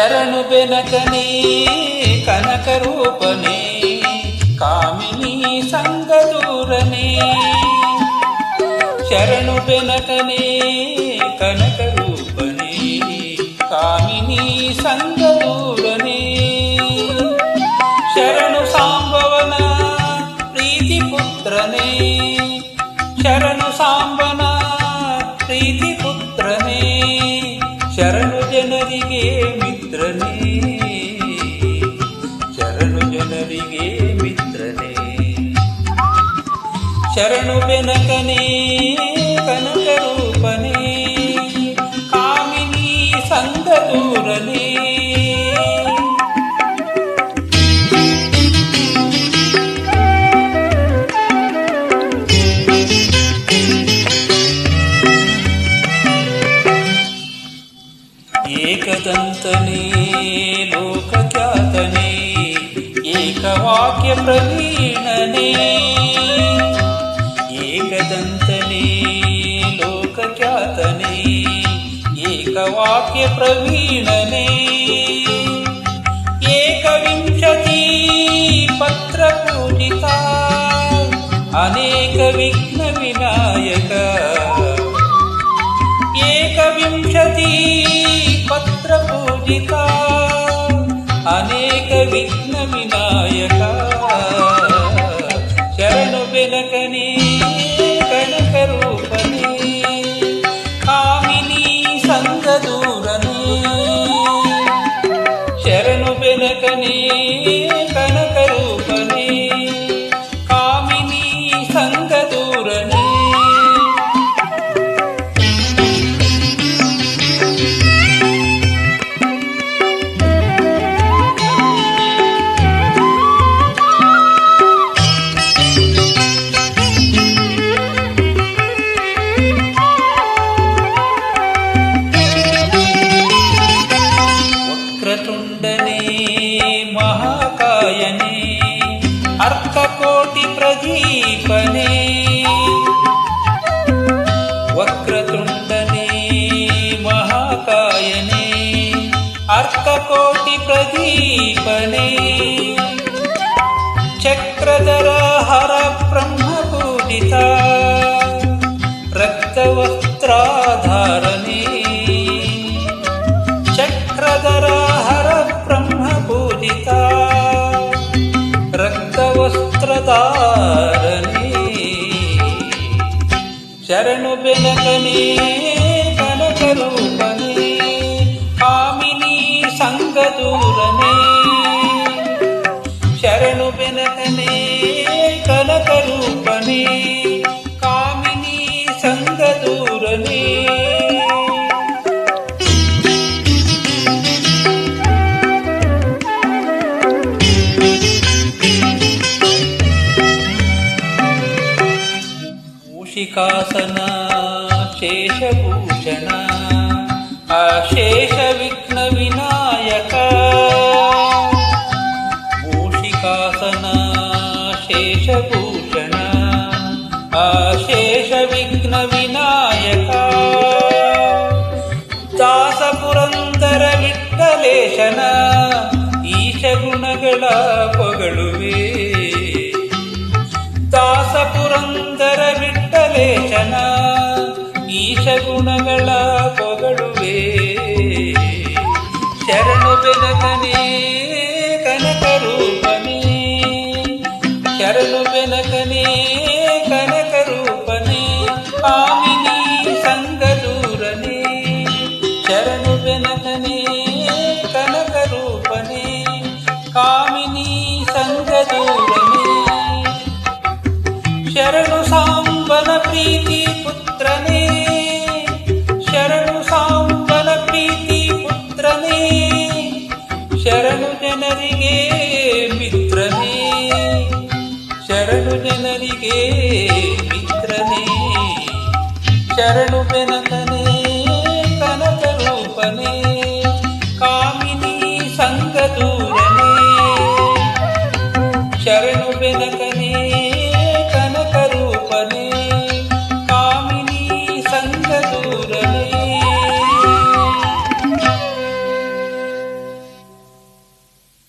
ಶರಣು ಬೆನಕನೇ ಕನಕ ರೂಪನೇ ಕಾಮಿನಿ ಸಂಗದೂರನೇ. ಶರಣು ಬೆನಕನೇ ಕನಕ ರೂಪನೇ ಕಾಮಿನಿ ಸಂಗದೂರನೇ. ಶರಣು ಸಾಂಬವನ ಪ್ರೀತಿ ಪುತ್ರನೇ ಶರಣು ಸಾಂಬನ ಪ್ರೀತಿ ಪುತ್ರನೇ. ಶರಣು ಜನರಿಗೆ ಮಿತ್ರನೇ ಶರಣು ಜನರಿಗೆ ಮಿತ್ರನೇ. ಶರಣು ಬೆನಕನೇ ಕನಕ ರೂಪನೇ ಕಾಮಿನಿ ಸಂಗದೂರನೇ. ಏಕದಂತನೇ ಲೋಕಖ್ಯಾತನೇ ಏಕವಾಕ್ಯ ಪ್ರವೀಣನೇ. ಏಕದಂತನೇ ಲೋಕಖ್ಯಾತನೇ ಏಕವಾಕ್ಯ ಪ್ರವೀಣನೇ. ಏಕವಿಂಶತಿ ಪತ್ರ ಪೂಜಿತ ಅನೇಕ ವಿಘ್ನ ವಿನಾಯಕ. ಏಕವಿಂಶತಿ ಪತ್ರ ಪೂಜಿತ ಅನೇಕ ವಿಘ್ನ ವಿನಾಯಕ. ಶರಣು ಬೆನಕನೇ ಕನಕ ರೂಪನೇ ಕಾಮಿನಿ ಸಂಗದೂರನೇ. ಶರಣು ಬೆನಕನೇ ಕನಕ ರೂಪನೇ ಕಾಮಿನಿ ಸಂಗದೂರನೇ. ವಕ್ರತುಂಡನೇ ಮಹಾಕಾಯನೇ ಅರ್ಕಕೋಟಿ ಪ್ರದೀಪನೇ. ವಕ್ರತುಂಡನೇ ಮಹಾಕಾಯನೇ ಅರ್ಕಕೋಟಿ ಪ್ರದೀಪನೇ. ಚಕ್ರಧರ ಹರ ಬ್ರಹ್ಮ ಪೂಜಿತ ರಕ್ತವಸ್ತ್ರಾಧಾರನೇ. ಚಕ್ರಧರ ಹರ ಬ್ರಹ್ಮ ಪೂಜಿತ ರಕ್ತವಸ್ತ್ರಧಾರನೇ. ಶರಣು ಬೆನಕನೇ ಕನಕ ರೂಪನೇ ಕಾಮಿನಿ ಸಂಗದೂರನೇ. ಶರಣು ಬೆನಕನೇ ಕನಕ ರೂಪನೇ ಕಾಮಿನಿ ಸಂಗದೂರನೇ. ಮೂಷಿಕಾಸನ ಶೇಷಭೂಷಣ ಅಶೇಷ ವಿಘ್ನ ವಿನಾಯಕ. ಮೂಷಿಕಾಸನ ಶೇಷಭೂಷಣ ಅಶೇಷ ವಿಘ್ನ ವಿನಾಯಕ. ದಾಸ ಪುರಂದರ ವಿಠ್ಠಲೇಶನ ಈಶ ಗುಣಗಳ ಪೊಗಳುವೆ. ದಾಸ ಪುರಂದರ ವಿಠ್ಠಲೇಶನ ಈಶ ಗುಣಗಳ ಪೊಗಳುವೆ. ಶರಣು ಬೆನಕನೇ ಕನಕ ರೂಪನೇ ಶರಣು ಬೆನಕನೇ ಕನಕ ರೂಪನೇ ಕಾಮಿನಿ ಸಂಗದೂರನೇ. ಶರಣು ಬೆನಕನೇ ಕನಕ ರೂಪನೇ ಕಾಮಿನಿ ಸಂಗದೂರನೇ. ಶರಣು ಸಾಂಬನ ಪ್ರೀತಿ ಪುತ್ರನೇ ಶರಣು ಸಾಂಬನ ಪ್ರೀತಿ ಪುತ್ರನೇ. ಶರಣು ಜನರಿಗೆ ಮಿತ್ರನೇ ಶರಣು ಜನರಿಗೆ ಮಿತ್ರನೇ. ಶರಣು ಬೆನಕನೇ ಕನಕ ರೂಪನೇ ಕಾಮಿನಿ ಸಂಗದೂರನೇ. ಶರಣು ಬೆನಕ